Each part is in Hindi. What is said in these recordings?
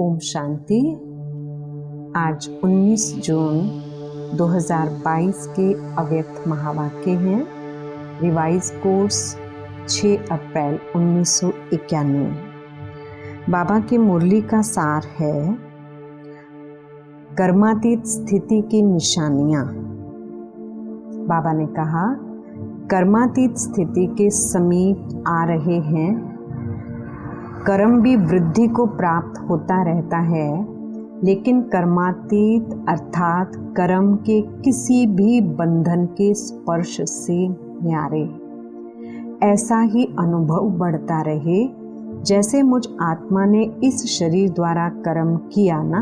ओम शांति। आज 19 जून 2022 के अव्यक्त महावाक्य हैं। रिवाइज कोर्स 6 अप्रैल 1991। बाबा की मुरली का सार है कर्मातीत स्थिति की निशानियां। बाबा ने कहा, कर्मातीत स्थिति के समीप आ रहे हैं। कर्म भी वृद्धि को प्राप्त होता रहता है, लेकिन कर्मातीत अर्थात कर्म के किसी भी बंधन के स्पर्श से न्यारे। ऐसा ही अनुभव बढ़ता रहे जैसे मुझ आत्मा ने इस शरीर द्वारा कर्म किया ना,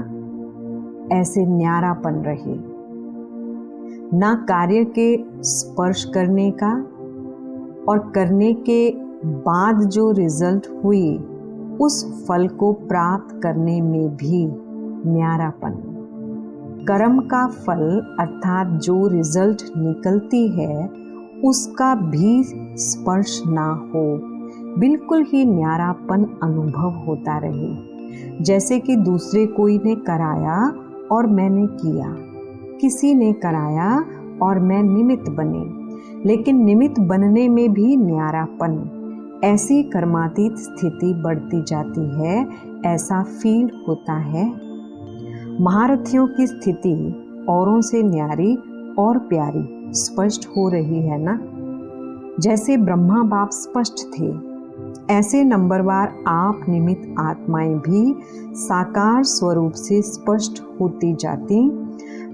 ऐसे न्यारापन रहे। ना कार्य के स्पर्श करने का और करने के बाद जो रिजल्ट हुई उस फल को प्राप्त करने में भी न्यारापन। कर्म का फल अर्थात जो रिजल्ट निकलती है उसका भी स्पर्श ना हो, बिल्कुल ही न्यारापन अनुभव होता रहे। जैसे कि दूसरे कोई ने कराया और मैंने किया, किसी ने कराया और मैं निमित्त बने, लेकिन निमित्त बनने में भी न्यारापन। ऐसी कर्मातीत स्थिति बढ़ती जाती है, ऐसा फील होता है। महारथियों की स्थिति औरों से न्यारी और प्यारी स्पष्ट हो रही है ना। जैसे ब्रह्मा बाप स्पष्ट थे, ऐसे नंबरवार आप निमित्त आत्माएं भी साकार स्वरूप से स्पष्ट होती जाती।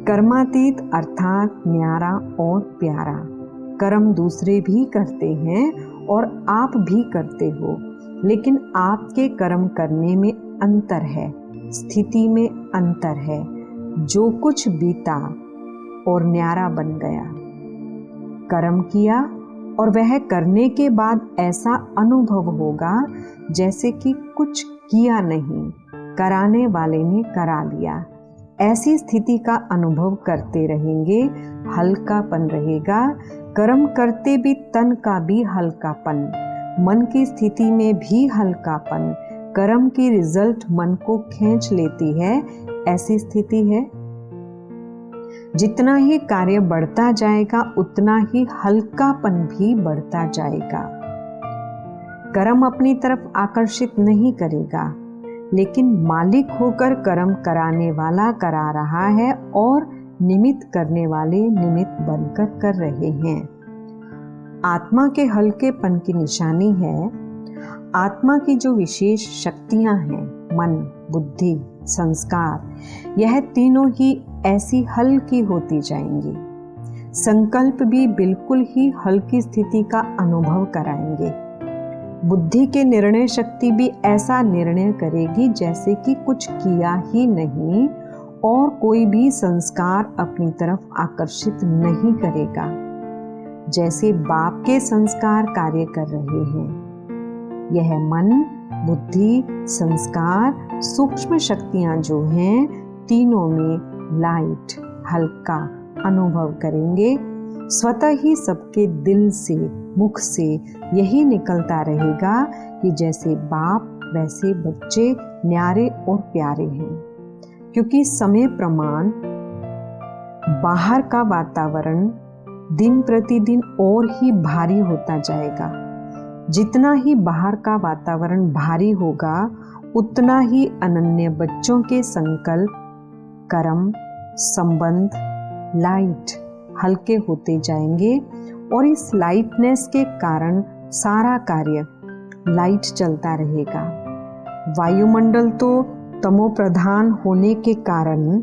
कर्मातीत अर्थात न्यारा और प्यारा। कर्म दूसरे भी करते हैं और आप भी करते हो, लेकिन आपके कर्म करने में अंतर है, स्थिति में अंतर है। जो कुछ बीता और न्यारा बन गया, कर्म किया और वह करने के बाद ऐसा अनुभव होगा जैसे कि कुछ किया नहीं, कराने वाले ने करा लिया। ऐसी स्थिति का अनुभव करते रहेंगे, हल्कापन रहेगा। कर्म करते भी तन का भी हल्कापन, मन की स्थिति में भी हल्कापन। कर्म की रिजल्ट मन को खींच लेती है, ऐसी स्थिति है। जितना ही कार्य बढ़ता जाएगा उतना ही हल्कापन भी बढ़ता जाएगा। कर्म अपनी तरफ आकर्षित नहीं करेगा, लेकिन मालिक होकर कर्म कराने वाला करा रहा है और निमित्त करने वाले निमित्त बनकर कर रहे हैं। आत्मा के हल्केपन की निशानी है आत्मा की जो विशेष शक्तियां हैं, मन, बुद्धि, संस्कार, यह तीनों ही ऐसी हल्की होती जाएंगी। संकल्प भी बिल्कुल ही हल्की स्थिति का अनुभव कराएंगे। बुद्धि के निर्णय शक्ति भी ऐसा निर्णय करेगी जैसे कि कुछ किया ही नहीं, और कोई भी संस्कार अपनी तरफ आकर्षित नहीं करेगा। जैसे बाप के संस्कार कार्य कर रहे हैं, यह मन, बुद्धि, संस्कार, सूक्ष्म शक्तियां जो हैं, तीनों में लाइट, हल्का अनुभव करेंगे। स्वतः ही सबके दिल से, मुख से यही निकलता रहेगा कि जैसे बाप वैसे बच्चे न्यारे और प्यारे हैं। क्योंकि समय प्रमाण बाहर का वातावरण दिन प्रतिदिन और ही भारी होता जाएगा। जितना ही बाहर का वातावरण भारी होगा, उतना ही अनन्य बच्चों के संकल्प, कर्म, संबंध, लाइट हल्के होते जाएंगे। और इस लाइटनेस के कारण सारा कार्य लाइट चलता रहेगा। वायुमंडल तो तमो प्रधान होने के कारण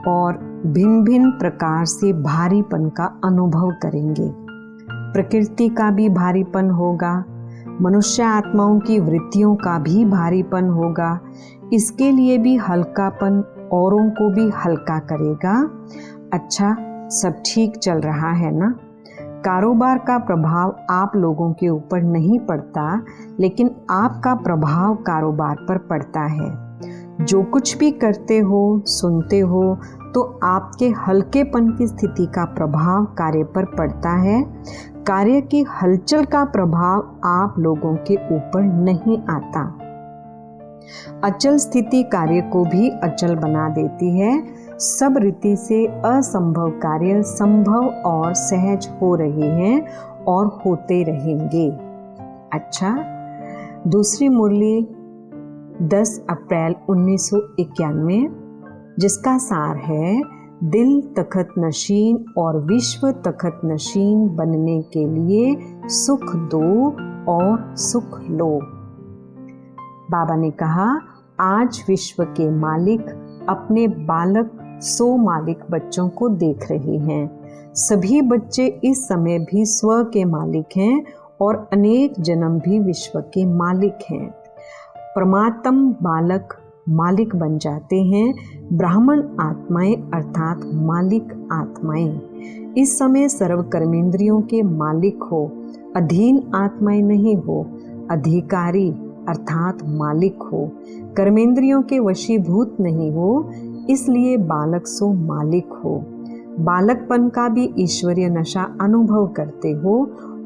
और भिन्न भिन्न प्रकार से भारीपन का अनुभव करेंगे। प्रकृति का भी भारीपन होगा, मनुष्य आत्माओं की वृत्तियों का भी भारीपन होगा। इसके लिए भी हल्कापन औरों को भी हल्का करेगा। अच्छा, सब ठीक चल रहा है ना। कारोबार का प्रभाव आप लोगों के ऊपर नहीं पड़ता, लेकिन आपका प्रभाव कारोबार पर पड़ता है। जो कुछ भी करते हो, सुनते हो, तो आपके हल्केपन की स्थिति का प्रभाव कार्य पर पड़ता है। कार्य की हलचल का प्रभाव आप लोगों के ऊपर नहीं आता। अचल स्थिति कार्य को भी अचल बना देती है। सब रीति से असंभव कार्य संभव और सहज हो रहे हैं और होते रहेंगे। अच्छा, दूसरी मुरली 10 अप्रैल 1991, जिसका सार है दिल तखत नशीन और विश्व तखत नशीन बनने के लिए सुख दो और सुख लो। बाबा ने कहा, आज विश्व के मालिक अपने बालक 100 मालिक बच्चों को देख रहे हैं। सभी बच्चे इस समय भी स्व के मालिक हैं और अनेक जन्म भी विश्व के मालिक हैं। परमात्म बालक मालिक बन जाते हैं। ब्राह्मण आत्माएं अर्थात मालिक आत्माएं इस समय सर्व कर्मेंद्रियों के मालिक हो, अधीन आत्माएं नहीं हो। अधिकारी अर्थात मालिक हो, कर्मेंद्रियों के वशीभूत नहीं हो, इसलिए बालक सो मालिक हो। बालकपन का भी ईश्वरीय नशा अनुभव करते हो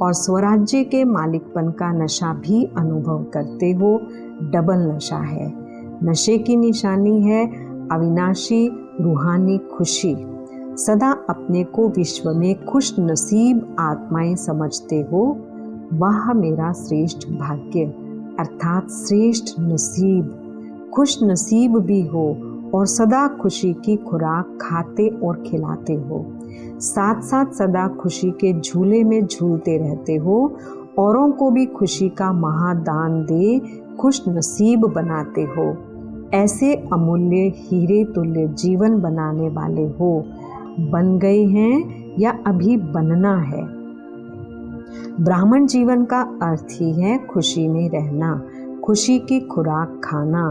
और स्वराज्य के मालिकपन का नशा भी अनुभव करते हो। डबल नशा है। नशे की निशानी है अविनाशी रूहानी खुशी। सदा अपने को विश्व में खुश नसीब आत्माएं समझते हो। वह मेरा श्रेष्ठ भाग्य अर्थात श्रेष्ठ नसीब। खुश नसीब भी हो और सदा खुशी की खुराक खाते और खिलाते हो। साथ साथ सदा खुशी के झूले में झूलते रहते हो। औरों को भी खुशी का महादान दे खुश नसीब बनाते हो। ऐसे अमूल्य हीरे तुल्य जीवन बनाने वाले हो। बन गए हैं या अभी बनना है। ब्राह्मण जीवन का अर्थ ही है खुशी में रहना, खुशी की खुराक खाना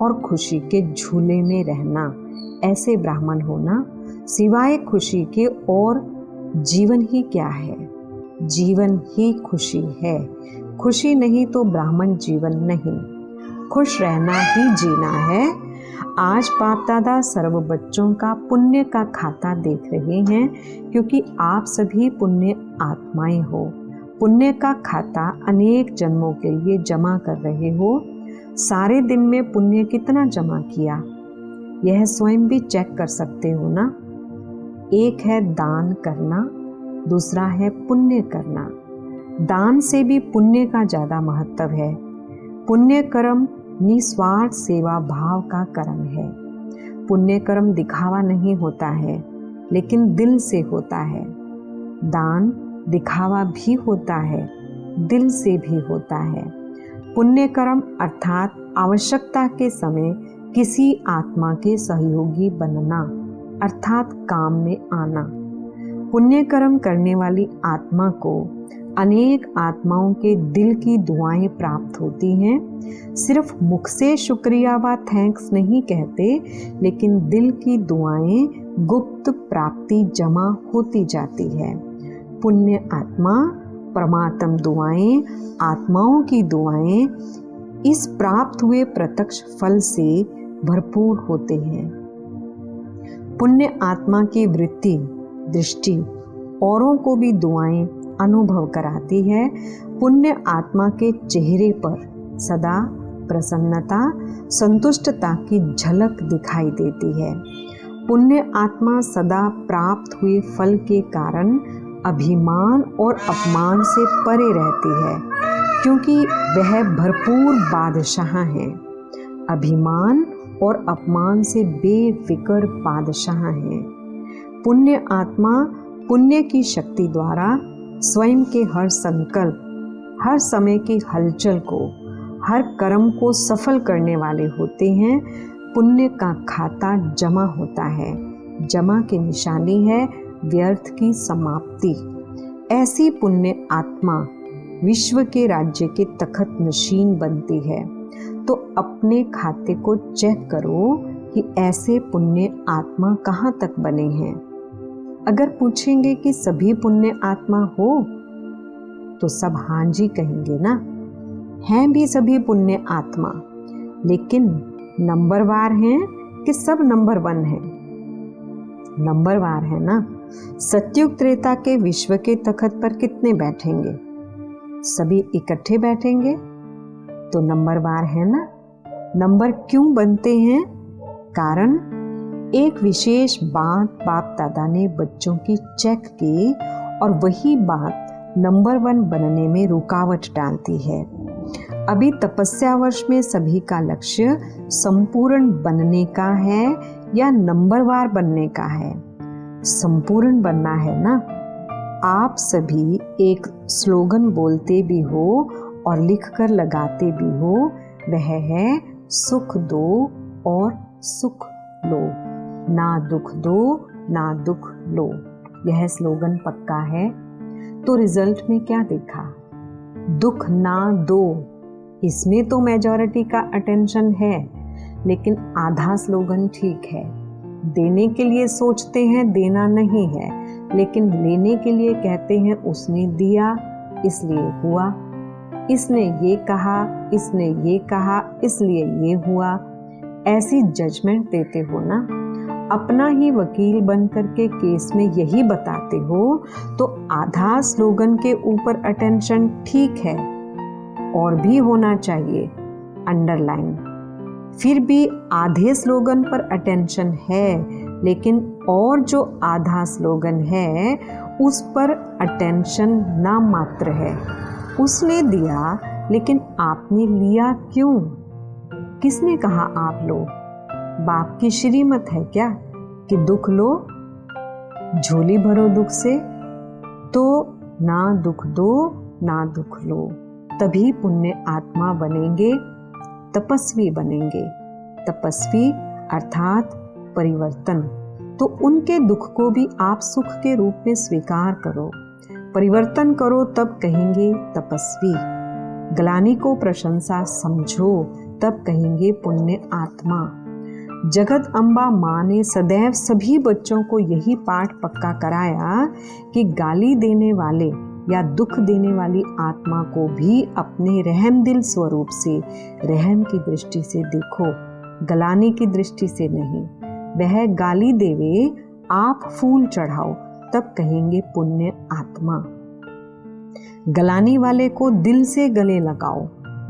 और खुशी के झूले में रहना। ऐसे ब्राह्मण होना। सिवाय खुशी के और जीवन ही क्या है? जीवन ही खुशी है। खुशी नहीं तो ब्राह्मण जीवन नहीं। खुश रहना ही जीना है। आज बाप दादा सर्व बच्चों का पुण्य का खाता देख रहे हैं, क्योंकि आप सभी पुण्य आत्माएं हो। पुण्य का खाता अनेक जन्मों के लिए जमा कर रहे हो। सारे दिन में पुण्य कितना जमा किया, यह स्वयं भी चेक कर सकते हो ना। एक है दान करना, दूसरा है पुण्य करना। दान से भी पुण्य का ज़्यादा महत्व है। पुण्य कर्म निस्वार्थ सेवा भाव का कर्म है। पुण्य कर्म दिखावा नहीं होता है, लेकिन दिल से होता है। दान दिखावा भी होता है, दिल से भी होता है। पुण्य कर्म अर्थात आवश्यकता के समय किसी आत्मा के सहयोगी बनना अर्थात काम में आना। पुण्य कर्म करने वाली आत्मा को अनेक आत्माओं के दिल की दुआएं प्राप्त होती हैं। सिर्फ मुख से शुक्रिया व थैंक्स नहीं कहते, लेकिन दिल की दुआएं गुप्त प्राप्ति जमा होती जाती है। पुण्य आत्मा परमात्म दुआएं, आत्माओं की दुआएं इस प्राप्त हुए प्रत्यक्ष फल से भरपूर होते हैं। पुण्य आत्मा की वृत्ति दृष्टि औरों को भी दुआएं अनुभव कराती है। पुण्य आत्मा के चेहरे पर सदा प्रसन्नता संतुष्टता की झलक दिखाई देती है। पुण्य आत्मा सदा प्राप्त हुए फल के कारण अभिमान और अपमान से परे रहती है, क्योंकि वह भरपूर बादशाह है। अभिमान और अपमान से बेफिक्र बादशाह है। पुण्य आत्मा पुण्य की शक्ति द्वारा स्वयं के हर संकल्प, हर समय की हलचल को, हर कर्म को सफल करने वाले होते हैं। पुण्य का खाता जमा होता है। जमा की निशानी है व्यर्थ की समाप्ति। ऐसी पुण्य आत्मा विश्व के राज्य के तखत नशीन बनती है। तो अपने खाते को चेक करो कि ऐसे पुण्य आत्मा कहाँ तक बने हैं। अगर पूछेंगे कि सभी पुण्य आत्मा हो, तो सब हाँ जी कहेंगे ना। हैं भी सभी पुण्य आत्मा, लेकिन नंबरवार हैं कि सब नंबर 1 है? नंबरवार है ना। सतयुग त्रेता के विश्व के तखत पर कितने बैठेंगे? सभी इकट्ठे बैठेंगे, तो नंबरवार है ना। नंबर क्यों बनते हैं? कारण एक विशेष बात बाप दादा ने बच्चों की चेक की और वही बात नंबर 1 बनने में रुकावट डालती है। अभी तपस्या वर्ष में सभी का लक्ष्य संपूर्ण बनने का है या नंबरवार बनने का है? संपूर्ण बनना है ना। आप सभी एक स्लोगन बोलते भी हो और लिखकर लगाते भी हो, वह है सुख दो और सुख लो, ना दुख दो ना दुख लो। यह स्लोगन पक्का है। तो रिजल्ट में क्या देखा? दुख ना दो, इसमें तो मेजॉरिटी का अटेंशन है, लेकिन आधा स्लोगन ठीक है। देने के लिए सोचते हैं देना नहीं है, लेकिन लेने के लिए कहते हैं उसने दिया इसलिए हुआ, इसने ये कहा इसने ये कहा इसलिए ये हुआ। ऐसी जजमेंट देते हो ना। अपना ही वकील बन करके केस में यही बताते हो तो आधा स्लोगन के ऊपर अटेंशन ठीक है, और भी होना चाहिए अंडरलाइन। फिर भी आधे स्लोगन पर अटेंशन है, लेकिन और जो आधा स्लोगन है उस पर अटेंशन नाम मात्र है। उसने दिया, लेकिन आपने लिया क्यों? किसने कहा आप लो? बाप की श्रीमत है क्या कि दुख लो, झोली भरो दुख से? तो ना दुख दो ना दुख लो, तभी पुण्य आत्मा बनेंगे, तपस्वी बनेंगे। तपस्वी अर्थात परिवर्तन। तो उनके दुख को भी आप सुख के रूप में स्वीकार करो, परिवर्तन करो, तब कहेंगे तपस्वी। ग्लानि को प्रशंसा समझो, तब कहेंगे पुण्य आत्मा। जगत अम्बा माँ ने सदैव सभी बच्चों को यही पाठ पक्का कराया कि गाली देने वाले या दुख देने वाली आत्मा को भी अपने रहम दिल स्वरूप से, रहम की दृष्टि से देखो, गलाने की दृष्टि से नहीं। वह गाली देवे, आप फूल चढ़ाओ, तब कहेंगे पुण्य आत्मा। गलाने वाले को दिल से गले लगाओ,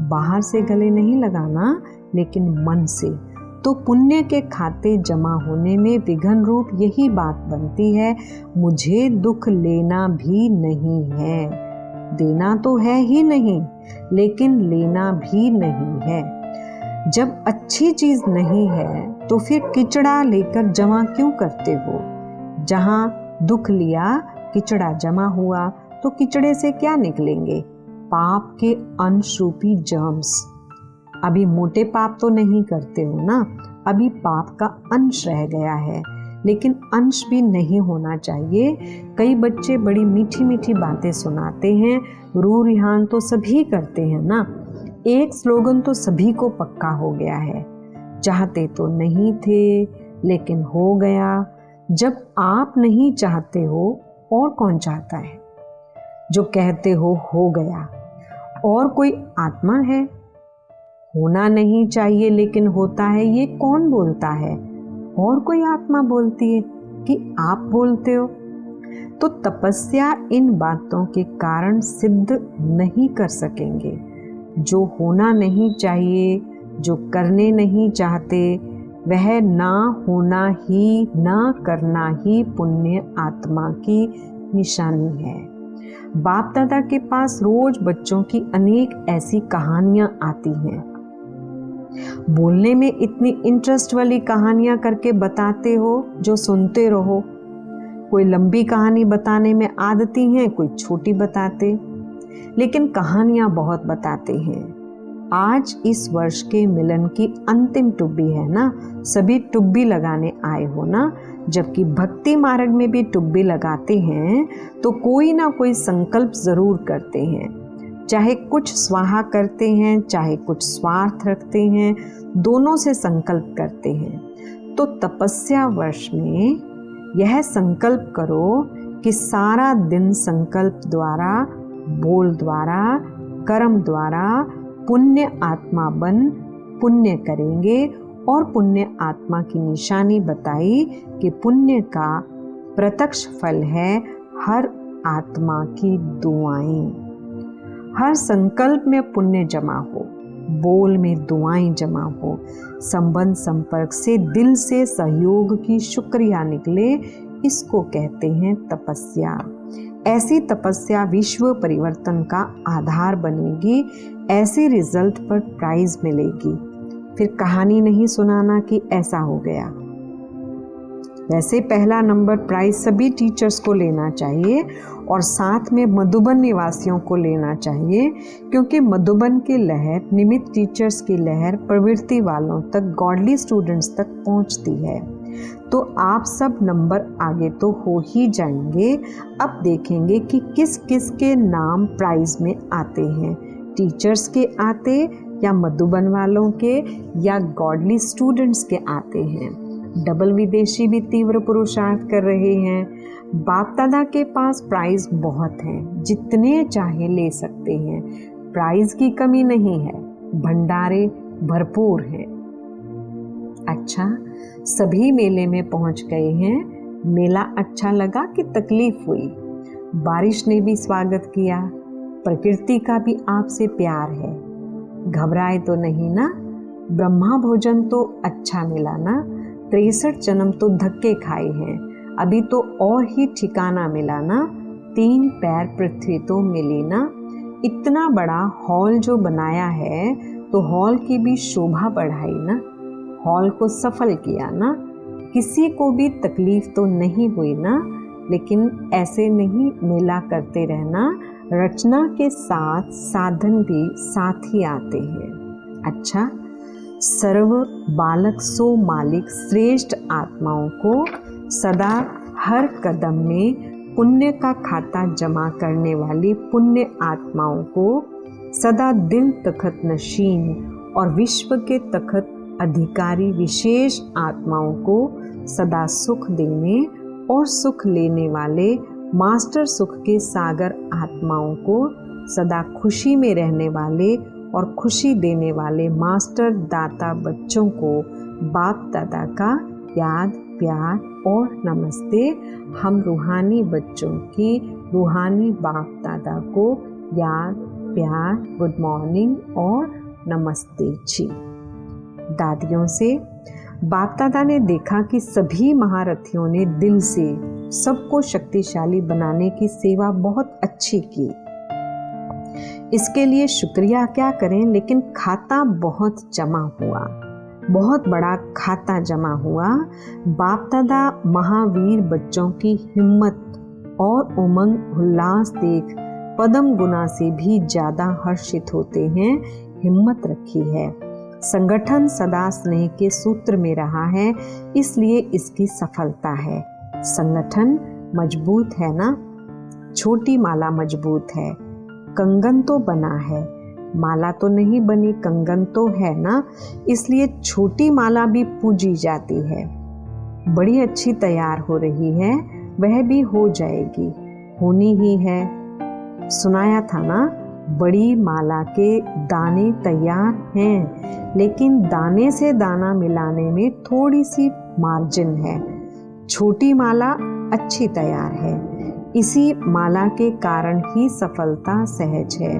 बाहर से गले नहीं लगाना, लेकिन मन से। तो पुण्य के खाते जमा होने में विघन रूप यही बात बनती है, मुझे दुख लेना भी नहीं है। देना तो है ही नहीं, लेकिन लेना भी नहीं है। जब अच्छी चीज नहीं है तो फिर किचड़ा लेकर जमा क्यों करते हो? जहां दुख लिया, किचड़ा जमा हुआ, तो किचड़े से क्या निकलेंगे? पाप के अंश रूपी जर्म्स। अभी मोटे पाप तो नहीं करते हो ना, अभी पाप का अंश रह गया है, लेकिन अंश भी नहीं होना चाहिए। कई बच्चे बड़ी मीठी मीठी बातें सुनाते हैं, रू रिहान तो सभी करते हैं ना। एक स्लोगन तो सभी को पक्का हो गया है, चाहते तो नहीं थे लेकिन हो गया। जब आप नहीं चाहते हो और कौन चाहता है? जो कहते हो गया। और कोई आत्मा है? होना नहीं चाहिए लेकिन होता है, ये कौन बोलता है? और कोई आत्मा बोलती है कि आप बोलते हो? तो तपस्या इन बातों के कारण सिद्ध नहीं कर सकेंगे। जो होना नहीं चाहिए, जो करने नहीं चाहते, वह ना होना ही, ना करना ही पुण्य आत्मा की निशानी है। बाप दादा के पास रोज बच्चों की अनेक ऐसी कहानियां आती हैं। बोलने में इतनी इंटरेस्ट वाली कहानियां करके बताते हो जो सुनते रहो। कोई लंबी कहानी बताने में आदती हैं, कोई छोटी बताते, लेकिन कहानियां बहुत बताते हैं। आज इस वर्ष के मिलन की अंतिम टुब्बी है ना, सभी टुब्बी लगाने आए हो ना। जबकि भक्ति मार्ग में भी टुब्बी लगाते हैं तो कोई ना कोई संकल्प जरूर करते हैं, चाहे कुछ स्वाहा करते हैं, चाहे कुछ स्वार्थ रखते हैं, दोनों से संकल्प करते हैं। तो तपस्या वर्ष में यह संकल्प करो कि सारा दिन संकल्प द्वारा, बोल द्वारा, कर्म द्वारा पुण्य आत्मा बन पुण्य करेंगे। और पुण्य आत्मा की निशानी बताई कि पुण्य का प्रत्यक्ष फल है हर आत्मा की दुआएं। हर संकल्प में पुण्य जमा हो, बोल में दुआएं जमा हो, संबंध संपर्क से दिल से सहयोग की शुक्रिया निकले, इसको कहते हैं तपस्या। ऐसी तपस्या विश्व परिवर्तन का आधार बनेगी। ऐसे रिजल्ट पर प्राइज मिलेगी। फिर कहानी नहीं सुनाना कि ऐसा हो गया। वैसे पहला नंबर प्राइज सभी टीचर्स को लेना चाहिए और साथ में मधुबन निवासियों को लेना चाहिए, क्योंकि मधुबन की लहर, निमित्त टीचर्स की लहर प्रवृत्ति वालों तक, गॉडली स्टूडेंट्स तक पहुंचती है। तो आप सब नंबर आगे तो हो ही जाएंगे। अब देखेंगे कि किस किस के नाम प्राइज में आते हैं। टीचर्स के आते या मधुबन वालों के या गॉडली स्टूडेंट्स के आते हैं। डबल विदेशी भी तीव्र पुरुषार्थ कर रहे हैं। बाप दादा के पास प्राइज बहुत हैं, जितने चाहे ले सकते हैं। प्राइज की कमी नहीं है, भंडारे भरपूर हैं। अच्छा, सभी मेले में पहुंच गए हैं। मेला अच्छा लगा कि तकलीफ हुई? बारिश ने भी स्वागत किया। प्रकृति का भी आपसे प्यार है। घबराए तो नहीं ना? ब्रह्मा भोजन तो अच्छा मिला ना? 63 जन्म तो धक्के खाए हैं, अभी तो और ही ठिकाना मिला ना? 3 पैर पृथ्वी तो मिली ना? इतना बड़ा हॉल जो बनाया है तो हॉल की भी शोभा बढ़ाई ना? हॉल को सफल किया ना? किसी को भी तकलीफ तो नहीं हुई ना? लेकिन ऐसे नहीं मेला करते रहना, रचना के साथ साधन भी साथ ही आते हैं। अच्छा, सर्व बालक सो मालिक श्रेष्ठ आत्माओं को सदा हर कदम में पुण्य का खाता जमा करने वाली पुण्य आत्माओं को, सदा दिल तखत नशीन और विश्व के तखत अधिकारी विशेष आत्माओं को सदा सुख देने और सुख लेने वाले मास्टर सुख के सागर आत्माओं को, सदा खुशी में रहने वाले और खुशी देने वाले मास्टर दाता बच्चों को बाप दादा का याद, प्यार और नमस्ते। हम रूहानी बच्चों की रूहानी बाप दादा को याद, प्यार, गुड मॉर्निंग और नमस्ते जी। दादियों से बाप दादा ने देखा कि सभी महारथियों ने दिल से सबको शक्तिशाली बनाने की सेवा बहुत अच्छी की। इसके लिए शुक्रिया क्या करें, लेकिन खाता बहुत जमा हुआ, बहुत बड़ा खाता जमा हुआ। बाप दादा महावीर बच्चों की हिम्मत और उमंग उल्लास देख पदम गुना से भी ज़्यादा हर्षित होते हैं। हिम्मत रखी है। संगठन सदा स्नेह के सूत्र में रहा है, इसलिए इसकी सफलता है। संगठन मजबूत है ना? छोटी माला मजबूत है, कंगन तो बना है, माला तो नहीं बनी, कंगन तो है ना? इसलिए छोटी माला भी पूजी जाती है। बड़ी अच्छी तैयार हो रही है, वह भी हो जाएगी, होनी ही है। सुनाया था ना, बड़ी माला के दाने तैयार हैं, लेकिन दाने से दाना मिलाने में थोड़ी सी मार्जिन है। छोटी माला अच्छी तैयार है। इसी माला के कारण ही सफलता सहज है,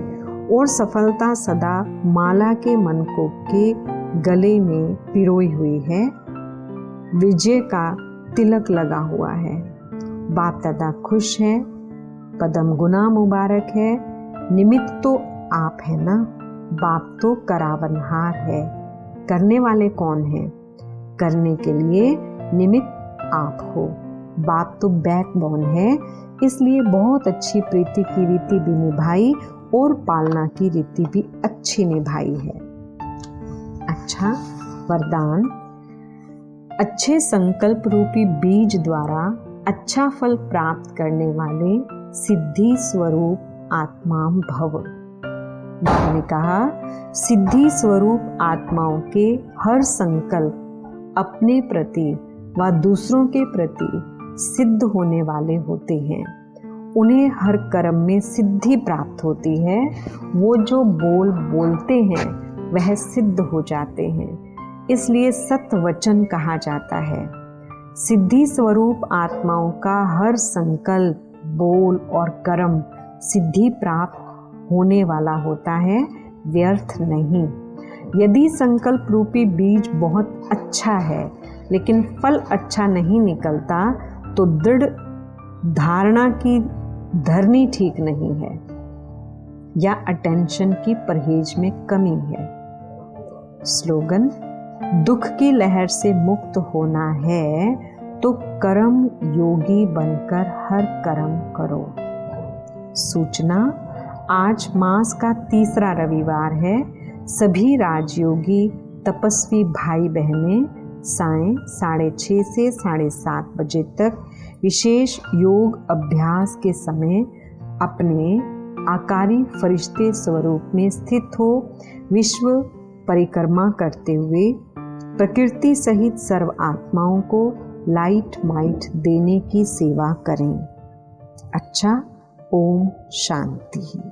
और सफलता सदा माला के मनकों के गले में पिरोई हुई है। विजय का तिलक लगा हुआ है। बाप दादा खुश है, कदम गुना मुबारक है। निमित्त तो आप है ना? बाप तो करावनहार है। करने वाले कौन हैं? करने के लिए निमित्त आप हो। बाप तो बैकबोन है, इसलिए बहुत अच्छी प्रीति की रीति भी निभाई और पालना की रीति भी अच्छी निभाई है। अच्छा, वरदान। अच्छे संकल्प रूपी बीज द्वारा अच्छा फल प्राप्त करने वाले सिद्धि स्वरूप आत्मा भव। मैंने कहा, सिद्धि स्वरूप आत्माओं के हर संकल्प अपने प्रति व दूसरों के प्रति सिद्ध होने वाले होते हैं। उन्हें हर कर्म में सिद्धि प्राप्त होती है। वो जो बोलते हैं वह सिद्ध हो जाते हैं, इसलिए सत्य वचन कहा जाता है। सिद्धि स्वरूप आत्माओं का हर संकल्प, बोल और कर्म सिद्धि प्राप्त होने वाला होता है, व्यर्थ नहीं। यदि संकल्प रूपी बीज बहुत अच्छा है लेकिन फल अच्छा नहीं निकलता तो दृढ़ धारणा की धरनी ठीक नहीं है या अटेंशन की परहेज में कमी है। स्लोगन: दुख की लहर से मुक्त होना है तो कर्म योगी बनकर हर कर्म करो। सूचना: आज मास का तीसरा रविवार है। सभी राजयोगी तपस्वी भाई बहनें सायं 6:30 से 7:30 बजे तक विशेष योग अभ्यास के समय अपने आकारी फरिश्ते स्वरूप में स्थित हो विश्व परिक्रमा करते हुए प्रकृति सहित सर्व आत्माओं को लाइट माइट देने की सेवा करें। अच्छा, ओम शांति।